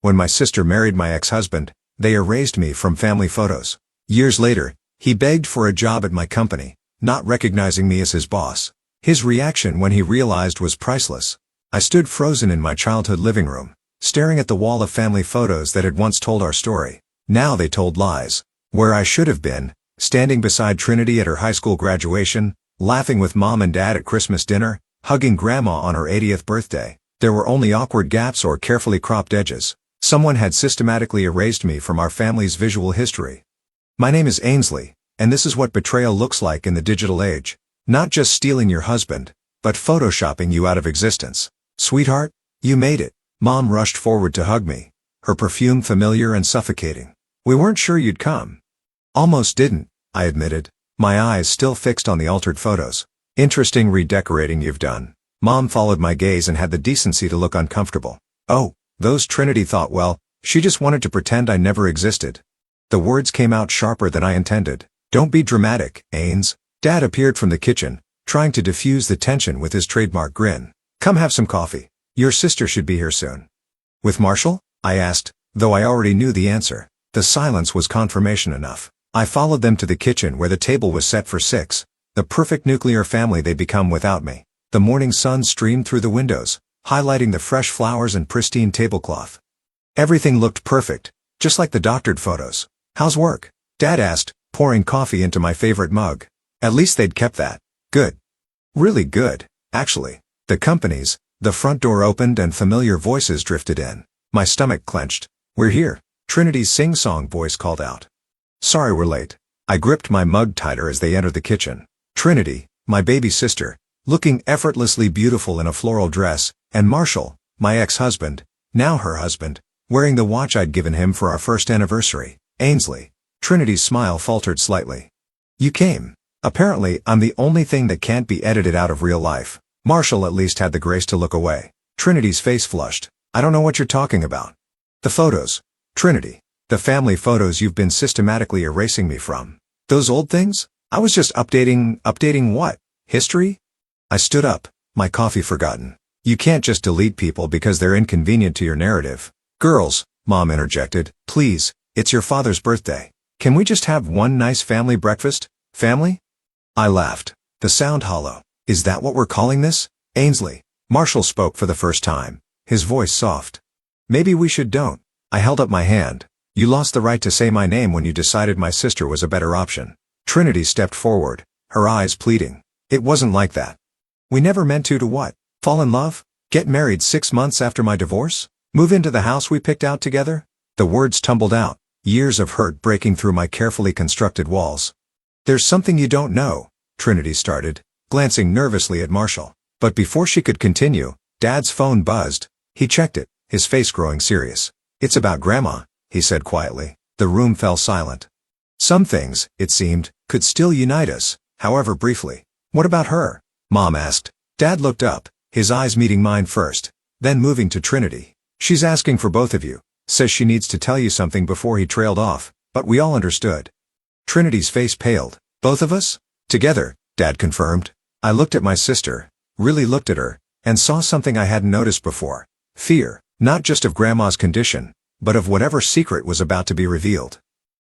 When my sister married my ex-husband, they erased me from family photos. Years later, he begged for a job at my company, not recognizing me as his boss. His reaction when he realized was priceless. I stood frozen in my childhood living room, staring at the wall of family photos that had once told our story. Now they told lies. Where I should have been, standing beside Trinity at her high school graduation, laughing with mom and dad at Christmas dinner, hugging grandma on her 80th birthday, there were only awkward gaps or carefully cropped edges. Someone had systematically erased me from our family's visual history. My name is Ainsley, and this is what betrayal looks like in the digital age. Not just stealing your husband, but photoshopping you out of existence. Sweetheart, you made it. Mom rushed forward to hug me, her perfume familiar and suffocating. We weren't sure you'd come. Almost didn't, I admitted, my eyes still fixed on the altered photos. Interesting redecorating you've done. Mom followed my gaze and had the decency to look uncomfortable. Oh, those Trinity thought, well, she just wanted to pretend I never existed. The words came out sharper than I intended. Don't be dramatic, Ains. Dad appeared from the kitchen, trying to diffuse the tension with his trademark grin. Come have some coffee. Your sister should be here soon. With Marshall? I asked, though I already knew the answer. The silence was confirmation enough. I followed them to the kitchen where the table was set for 6, the perfect nuclear family they'd become without me. The morning sun streamed through the windows, highlighting the fresh flowers and pristine tablecloth. Everything looked perfect, just like the doctored photos. How's work? Dad asked, pouring coffee into my favorite mug. At least they'd kept that. Good. Really good, actually. The front door opened and familiar voices drifted in. My stomach clenched. We're here, Trinity's sing-song voice called out. Sorry we're late. I gripped my mug tighter as they entered the kitchen. Trinity, my baby sister, looking effortlessly beautiful in a floral dress, and Marshall, my ex-husband, now her husband, wearing the watch I'd given him for our first anniversary. Ainsley. Trinity's smile faltered slightly. You came. Apparently, I'm the only thing that can't be edited out of real life. Marshall at least had the grace to look away. Trinity's face flushed. I don't know what you're talking about. The photos. Trinity. The family photos you've been systematically erasing me from. Those old things? I was just updating what? History? I stood up, my coffee forgotten. You can't just delete people because they're inconvenient to your narrative. Girls, Mom interjected, please, it's your father's birthday. Can we just have one nice family breakfast? Family? I laughed. The sound hollow. Is that what we're calling this? Ainsley. Marshall spoke for the first time, his voice soft. Maybe we don't. I held up my hand. You lost the right to say my name when you decided my sister was a better option. Trinity stepped forward, her eyes pleading. It wasn't like that. We never meant to what? Fall in love? Get married 6 months after my divorce? Move into the house we picked out together? The words tumbled out, years of hurt breaking through my carefully constructed walls. There's something you don't know, Trinity started, glancing nervously at Marshall. But before she could continue, Dad's phone buzzed. He checked it, his face growing serious. It's about Grandma, he said quietly. The room fell silent. Some things, it seemed, could still unite us, however briefly. What about her? Mom asked. Dad looked up, his eyes meeting mine first, then moving to Trinity. She's asking for both of you. Says she needs to tell you something before he trailed off, but we all understood. Trinity's face paled. Both of us? Together, Dad confirmed. I looked at my sister, really looked at her, and saw something I hadn't noticed before. Fear, not just of Grandma's condition, but of whatever secret was about to be revealed.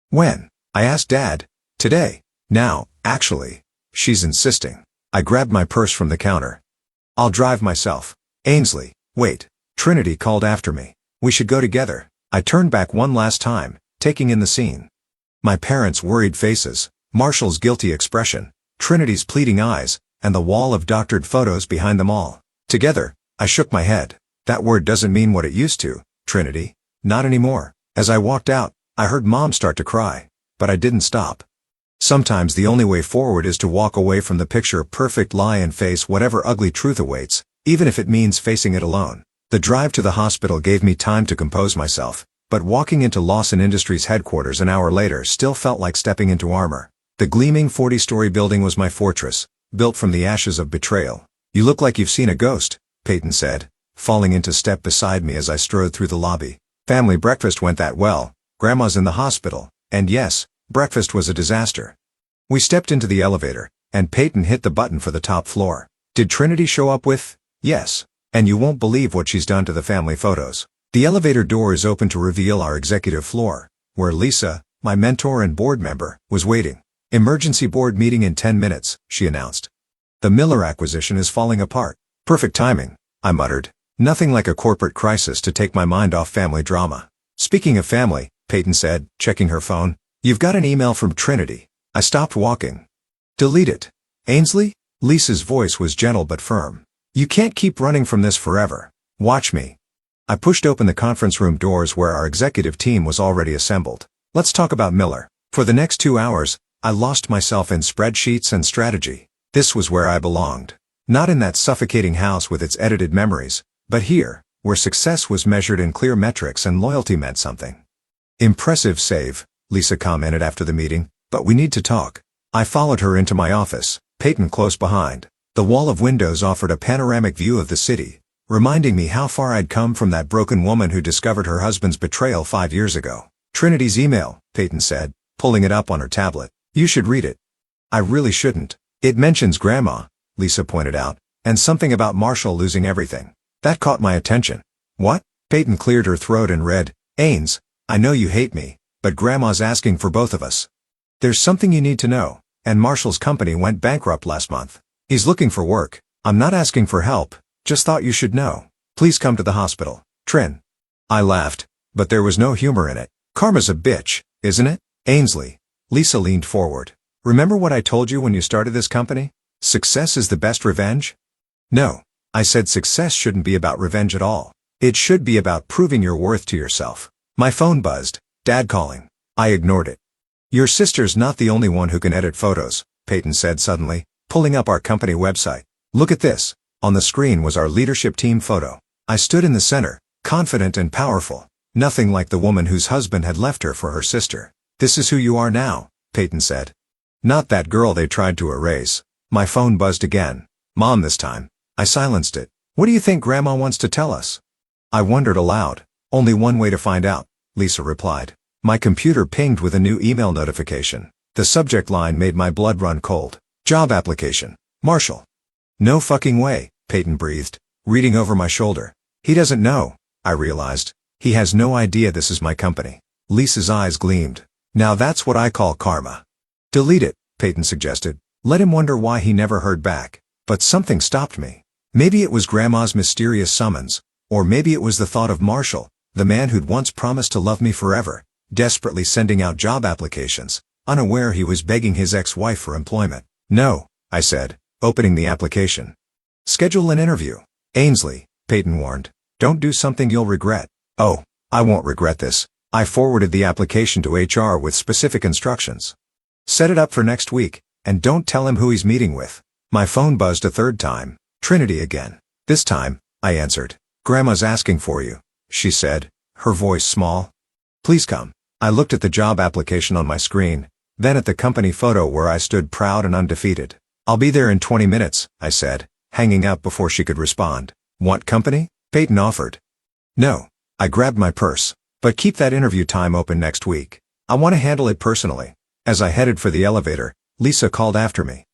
When? I asked Dad. Today. Now, actually. She's insisting. I grabbed my purse from the counter. I'll drive myself. Ainsley, wait. Trinity called after me. We should go together. I turned back one last time, taking in the scene. My parents' worried faces, Marshall's guilty expression, Trinity's pleading eyes, and the wall of doctored photos behind them all. Together, I shook my head. That word doesn't mean what it used to, Trinity. Not anymore. As I walked out, I heard Mom start to cry. But I didn't stop. Sometimes the only way forward is to walk away from the picture-perfect lie and face whatever ugly truth awaits, even if it means facing it alone. The drive to the hospital gave me time to compose myself, but walking into Lawson Industries headquarters an hour later still felt like stepping into armor. The gleaming 40-story building was my fortress, built from the ashes of betrayal. You look like you've seen a ghost, Peyton said, falling into step beside me as I strode through the lobby. Family breakfast went that well, Grandma's in the hospital, and yes, breakfast was a disaster. We stepped into the elevator, and Peyton hit the button for the top floor. Did Trinity show up with? Yes. And you won't believe what she's done to the family photos. The elevator door is open to reveal our executive floor, where Lisa, my mentor and board member, was waiting. Emergency board meeting in 10 minutes, she announced. The Miller acquisition is falling apart. Perfect timing, I muttered. Nothing like a corporate crisis to take my mind off family drama. Speaking of family, Peyton said, checking her phone, you've got an email from Trinity. I stopped walking. Delete it. Ainsley? Lisa's voice was gentle but firm. You can't keep running from this forever. Watch me. I pushed open the conference room doors where our executive team was already assembled. Let's talk about Miller. For the next 2 hours, I lost myself in spreadsheets and strategy. This was where I belonged. Not in that suffocating house with its edited memories, but here, where success was measured in clear metrics and loyalty meant something. Impressive save, Lisa commented after the meeting, but we need to talk. I followed her into my office, Peyton close behind. The wall of windows offered a panoramic view of the city, reminding me how far I'd come from that broken woman who discovered her husband's betrayal 5 years ago. Trinity's email, Peyton said, pulling it up on her tablet. You should read it. I really shouldn't. It mentions Grandma, Lisa pointed out, and something about Marshall losing everything. That caught my attention. What? Peyton cleared her throat and read, Ains, I know you hate me, but Grandma's asking for both of us. There's something you need to know, and Marshall's company went bankrupt last month. He's looking for work. I'm not asking for help, just thought you should know. Please come to the hospital, Trin. I laughed, but there was no humor in it. Karma's a bitch, isn't it? Ainsley. Lisa leaned forward. Remember what I told you when you started this company? Success is the best revenge? No. I said success shouldn't be about revenge at all. It should be about proving your worth to yourself. My phone buzzed. Dad calling. I ignored it. Your sister's not the only one who can edit photos, Peyton said suddenly, pulling up our company website. Look at this. On the screen was our leadership team photo. I stood in the center, confident and powerful. Nothing like the woman whose husband had left her for her sister. This is who you are now, Peyton said. Not that girl they tried to erase. My phone buzzed again. Mom this time. I silenced it. What do you think Grandma wants to tell us? I wondered aloud. Only one way to find out, Lisa replied. My computer pinged with a new email notification. The subject line made my blood run cold. Job application. Marshall. No fucking way, Peyton breathed, reading over my shoulder. He doesn't know, I realized. He has no idea this is my company. Lisa's eyes gleamed. Now that's what I call karma. Delete it, Peyton suggested. Let him wonder why he never heard back. But something stopped me. Maybe it was Grandma's mysterious summons, or maybe it was the thought of Marshall, the man who'd once promised to love me forever, desperately sending out job applications, unaware he was begging his ex-wife for employment. No, I said, opening the application. Schedule an interview. Ainsley, Peyton warned. Don't do something you'll regret. Oh, I won't regret this. I forwarded the application to HR with specific instructions. Set it up for next week, and don't tell him who he's meeting with. My phone buzzed a third time. Trinity again. This time, I answered. Grandma's asking for you, she said, her voice small. Please come. I looked at the job application on my screen, then at the company photo where I stood proud and undefeated. I'll be there in 20 minutes, I said, hanging up before she could respond. Want company? Peyton offered. No. I grabbed my purse. But keep that interview time open next week. I want to handle it personally. As I headed for the elevator, Lisa called after me.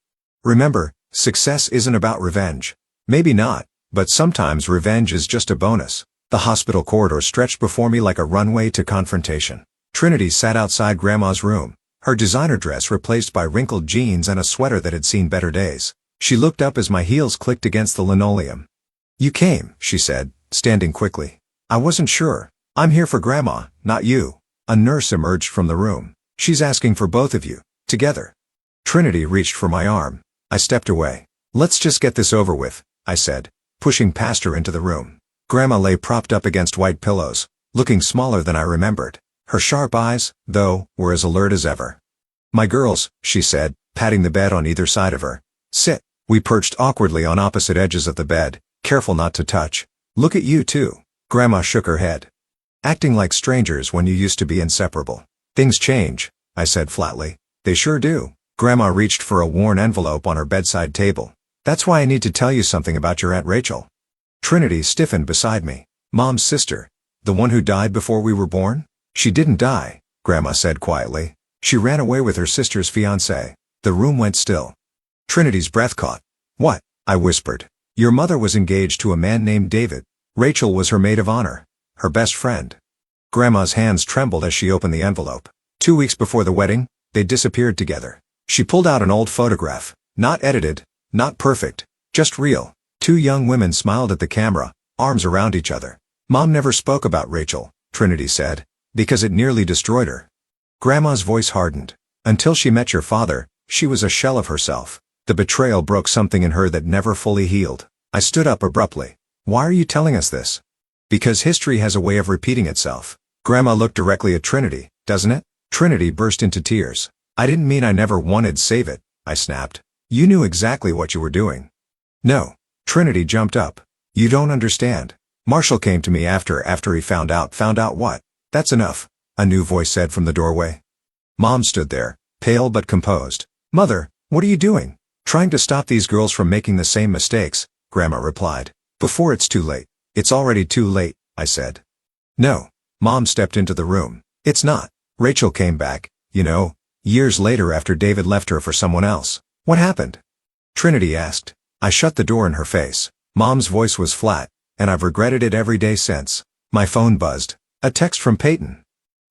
Remember, success isn't about revenge. Maybe not, but sometimes revenge is just a bonus. The hospital corridor stretched before me like a runway to confrontation. Trinity sat outside Grandma's room, her designer dress replaced by wrinkled jeans and a sweater that had seen better days. She looked up as my heels clicked against the linoleum. You came, she said, standing quickly. I wasn't sure. I'm here for Grandma, not you. A nurse emerged from the room. She's asking for both of you, together. Trinity reached for my arm. I stepped away. Let's just get this over with, I said, pushing past her into the room. Grandma lay propped up against white pillows, looking smaller than I remembered. Her sharp eyes, though, were as alert as ever. My girls, she said, patting the bed on either side of her. Sit. We perched awkwardly on opposite edges of the bed, careful not to touch. Look at you too. Grandma shook her head. Acting like strangers when you used to be inseparable. Things change, I said flatly. They sure do. Grandma reached for a worn envelope on her bedside table. That's why I need to tell you something about your Aunt Rachel. Trinity stiffened beside me. Mom's sister. The one who died before we were born? She didn't die, Grandma said quietly. She ran away with her sister's fiancé. The room went still. Trinity's breath caught. What? I whispered. Your mother was engaged to a man named David. Rachel was her maid of honor. her best friend. Grandma's hands trembled as she opened the envelope. 2 weeks before the wedding, they disappeared together. She pulled out an old photograph, not edited, not perfect, just real. Two young women smiled at the camera, arms around each other. Mom never spoke about Rachel, Trinity said, because it nearly destroyed her. Grandma's voice hardened. Until she met your father, she was a shell of herself. The betrayal broke something in her that never fully healed. I stood up abruptly. Why are you telling us this? Because history has a way of repeating itself. Grandma looked directly at Trinity, doesn't it? Trinity burst into tears. I didn't mean I never wanted to save it, I snapped. You knew exactly what you were doing. No. Trinity jumped up. You don't understand. Marshall came to me after he found out. Found out what? That's enough, a new voice said from the doorway. Mom stood there, pale but composed. Mother, what are you doing? Trying to stop these girls from making the same mistakes, Grandma replied. Before it's too late. It's already too late, I said. No. Mom stepped into the room. It's not. Rachel came back, years later after David left her for someone else. What happened? Trinity asked. I shut the door in her face. Mom's voice was flat, and I've regretted it every day since. My phone buzzed. A text from Peyton.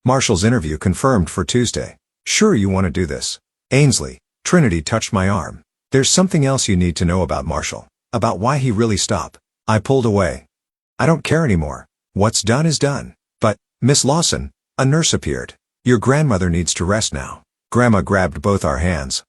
Marshall's interview confirmed for Tuesday. Sure you want to do this? Ainsley. Trinity touched my arm. There's something else you need to know about Marshall. About why he really stopped. I pulled away. I don't care anymore. What's done is done. But, Miss Lawson, a nurse appeared. Your grandmother needs to rest now. Grandma grabbed both our hands.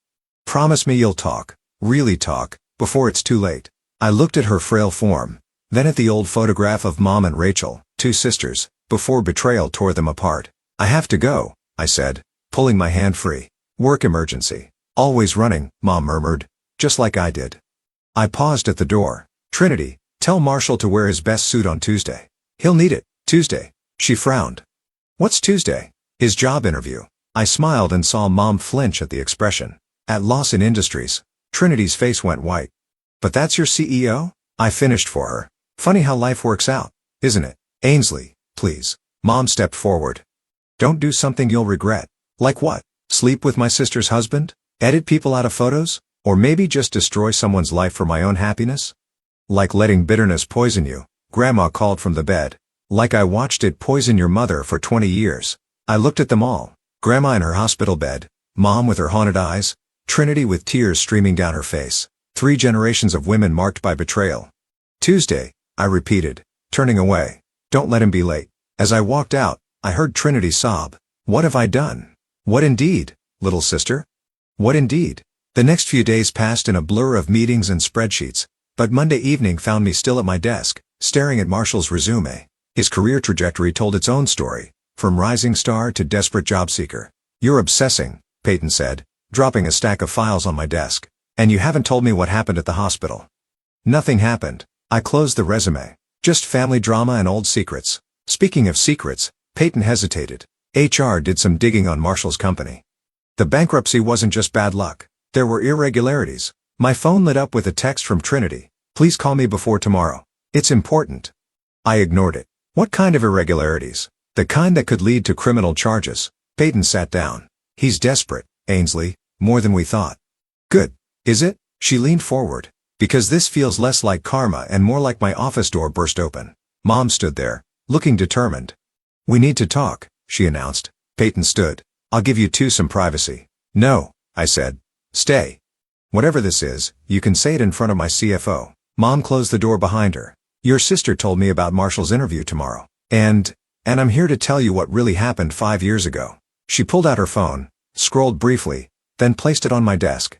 Promise me you'll talk, really talk, before it's too late. I looked at her frail form, then at the old photograph of Mom and Rachel, two sisters, before betrayal tore them apart. I have to go, I said, pulling my hand free. Work emergency. Always running, Mom murmured, just like I did. I paused at the door. Trinity, tell Marshall to wear his best suit on Tuesday. He'll need it. Tuesday. She frowned. What's Tuesday? His job interview. I smiled and saw Mom flinch at the expression. At Lawson Industries. Trinity's face went white. But that's your CEO? I finished for her. Funny how life works out, isn't it? Ainsley, please. Mom stepped forward. Don't do something you'll regret. Like what? Sleep with my sister's husband? Edit people out of photos? Or maybe just destroy someone's life for my own happiness? Like letting bitterness poison you, Grandma called from the bed. Like I watched it poison your mother for 20 years. I looked at them all. Grandma in her hospital bed, Mom with her haunted eyes, Trinity with tears streaming down her face. 3 generations of women marked by betrayal. Tuesday, I repeated, turning away. Don't let him be late. As I walked out, I heard Trinity sob. What have I done? What indeed, little sister? What indeed? The next few days passed in a blur of meetings and spreadsheets, but Monday evening found me still at my desk, staring at Marshall's resume. His career trajectory told its own story, from rising star to desperate job seeker. You're obsessing, Peyton said, dropping a stack of files on my desk. And you haven't told me what happened at the hospital. Nothing happened. I closed the resume. Just family drama and old secrets. Speaking of secrets, Peyton hesitated. HR did some digging on Marshall's company. The bankruptcy wasn't just bad luck. There were irregularities. My phone lit up with a text from Trinity. Please call me before tomorrow. It's important. I ignored it. What kind of irregularities? The kind that could lead to criminal charges. Peyton sat down. He's desperate, Ainsley, more than we thought. Good. Is it? She leaned forward. Because this feels less like karma and more like my office door burst open. Mom stood there, looking determined. We need to talk, she announced. Peyton stood. I'll give you two some privacy. No, I said. Stay. Whatever this is, you can say it in front of my CFO. Mom closed the door behind her. Your sister told me about Marshall's interview tomorrow. And I'm here to tell you what really happened 5 years ago. She pulled out her phone, scrolled briefly, then placed it on my desk.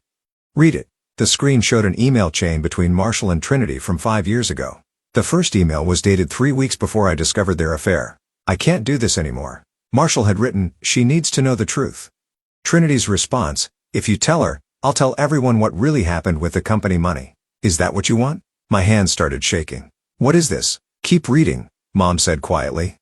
Read it. The screen showed an email chain between Marshall and Trinity from 5 years ago. The first email was dated 3 weeks before I discovered their affair. I can't do this anymore. Marshall had written, she needs to know the truth. Trinity's response, if you tell her, I'll tell everyone what really happened with the company money. Is that what you want? My hands started shaking. What is this? Keep reading, Mom said quietly.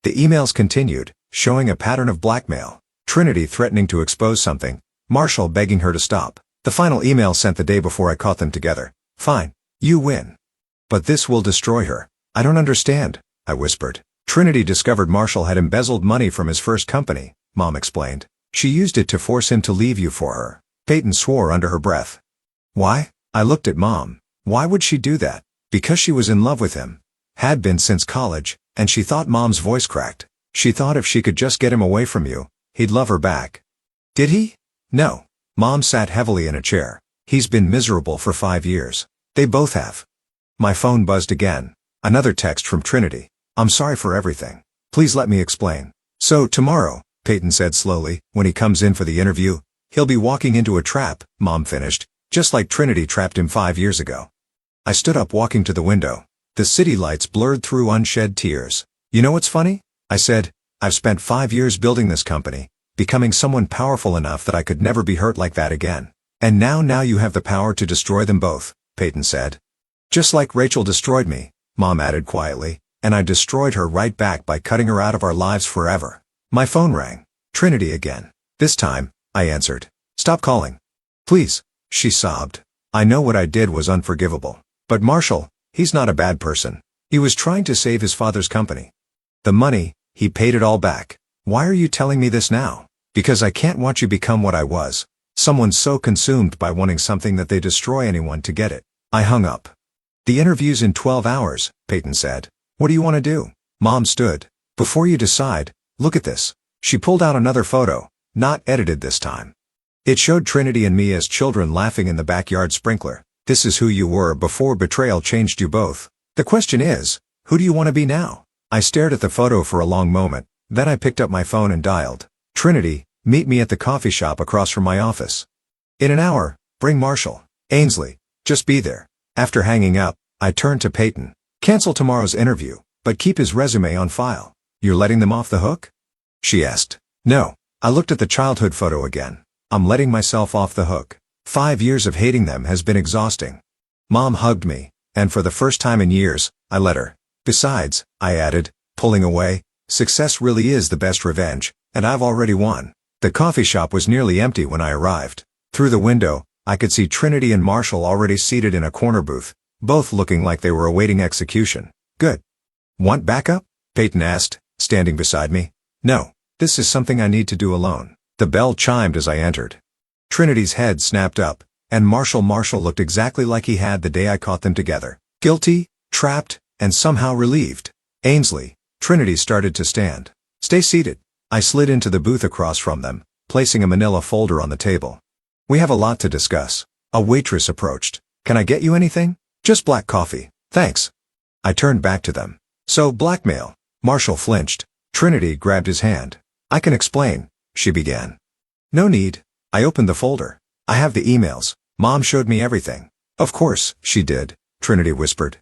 The emails continued, showing a pattern of blackmail. Trinity threatening to expose something, Marshall begging her to stop. The final email sent the day before I caught them together. Fine. You win. But this will destroy her. I don't understand, I whispered. Trinity discovered Marshall had embezzled money from his first company, Mom explained. She used it to force him to leave you for her. Peyton swore under her breath. Why? I looked at Mom. Why would she do that? Because she was in love with him. Had been since college, And she thought Mom's voice cracked. She thought if she could just get him away from you, he'd love her back. Did he? No. Mom sat heavily in a chair. He's been miserable for 5 years. They both have. My phone buzzed again. Another text from Trinity. I'm sorry for everything. Please let me explain. So tomorrow, Peyton said slowly, when he comes in for the interview, he'll be walking into a trap, Mom finished, just like Trinity trapped him 5 years ago. I stood up walking to the window. The city lights blurred through unshed tears. You know what's funny? I said, I've spent 5 years building this company, becoming someone powerful enough that I could never be hurt like that again. And now you have the power to destroy them both, Peyton said. Just like Rachel destroyed me, Mom added quietly, and I destroyed her right back by cutting her out of our lives forever. My phone rang. Trinity again. This time, I answered. Stop calling. Please, she sobbed. I know what I did was unforgivable. But Marshall, he's not a bad person. He was trying to save his father's company. The money, he paid it all back. Why are you telling me this now? Because I can't watch you become what I was. Someone so consumed by wanting something that they destroy anyone to get it. I hung up. The interview's in 12 hours, Peyton said. What do you want to do? Mom stood. Before you decide, look at this. She pulled out another photo, not edited this time. It showed Trinity and me as children laughing in the backyard sprinkler. This is who you were before betrayal changed you both. The question is, who do you want to be now? I stared at the photo for a long moment, then I picked up my phone and dialed. Trinity, meet me at the coffee shop across from my office. In an hour, bring Marshall. Ainsley, just be there. After hanging up, I turned to Peyton. Cancel tomorrow's interview, but keep his resume on file. You're letting them off the hook? She asked. No. I looked at the childhood photo again. I'm letting myself off the hook. 5 years of hating them has been exhausting. Mom hugged me, and for the first time in years, I let her. Besides, I added, pulling away, success really is the best revenge, and I've already won. The coffee shop was nearly empty when I arrived. Through the window, I could see Trinity and Marshall already seated in a corner booth, both looking like they were awaiting execution. Good. Want backup? Peyton asked, standing beside me. No, this is something I need to do alone. The bell chimed as I entered. Trinity's head snapped up, and Marshall looked exactly like he had the day I caught them together. Guilty, trapped, and somehow relieved. Ainsley, Trinity started to stand. Stay seated. I slid into the booth across from them, placing a manila folder on the table. We have a lot to discuss. A waitress approached. Can I get you anything? Just black coffee, thanks. I turned back to them. So, blackmail. Marshall flinched. Trinity grabbed his hand. I can explain, she began. No need. I opened the folder. I have the emails. Mom showed me everything. Of course, she did, Trinity whispered.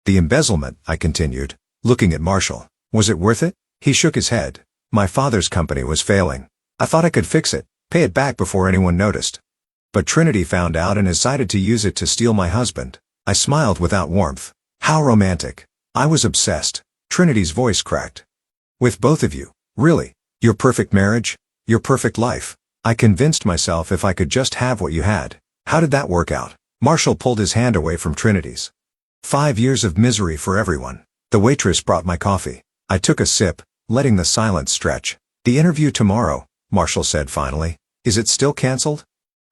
The embezzlement, I continued, looking at Marshall. Was it worth it? He shook his head. My father's company was failing. I thought I could fix it, pay it back before anyone noticed. But Trinity found out and decided to use it to steal my husband. I smiled without warmth. How romantic. I was obsessed. Trinity's voice cracked. With both of you, really. Your perfect marriage, your perfect life. I convinced myself if I could just have what you had. How did that work out? Marshall pulled his hand away from Trinity's. 5 years of misery for everyone. The waitress brought my coffee. I took a sip, letting the silence stretch. The interview tomorrow, Marshall said finally. Is it still canceled?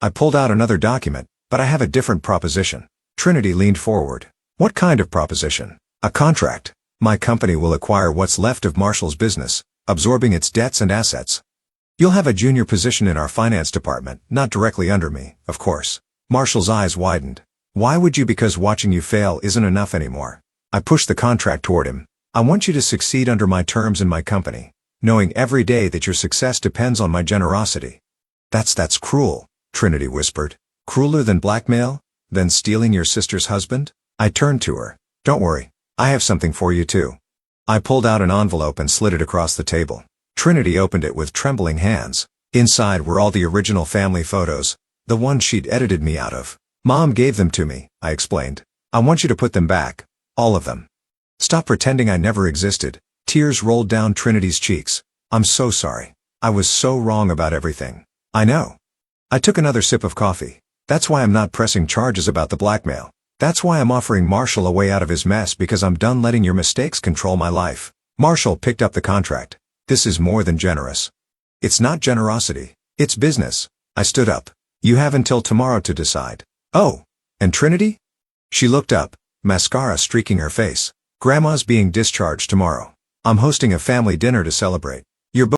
I pulled out another document, but I have a different proposition. Trinity leaned forward. What kind of proposition? A contract. My company will acquire what's left of Marshall's business, absorbing its debts and assets. You'll have a junior position in our finance department, not directly under me, of course. Marshall's eyes widened. Why would you? Because watching you fail isn't enough anymore. I pushed the contract toward him. I want you to succeed under my terms in my company, knowing every day that your success depends on my generosity. That's cruel, Trinity whispered. Crueler than blackmail? Than stealing your sister's husband? I turned to her. Don't worry, I have something for you too. I pulled out an envelope and slid it across the table. Trinity opened it with trembling hands. Inside were all the original family photos, the ones she'd edited me out of. Mom gave them to me, I explained. I want you to put them back. All of them. Stop pretending I never existed. Tears rolled down Trinity's cheeks. I'm so sorry. I was so wrong about everything. I know. I took another sip of coffee. That's why I'm not pressing charges about the blackmail. That's why I'm offering Marshall a way out of his mess, because I'm done letting your mistakes control my life. Marshall picked up the contract. This is more than generous. It's not generosity. It's business. I stood up. You have until tomorrow to decide. Oh, and Trinity? She looked up, mascara streaking her face. Grandma's being discharged tomorrow. I'm hosting a family dinner to celebrate.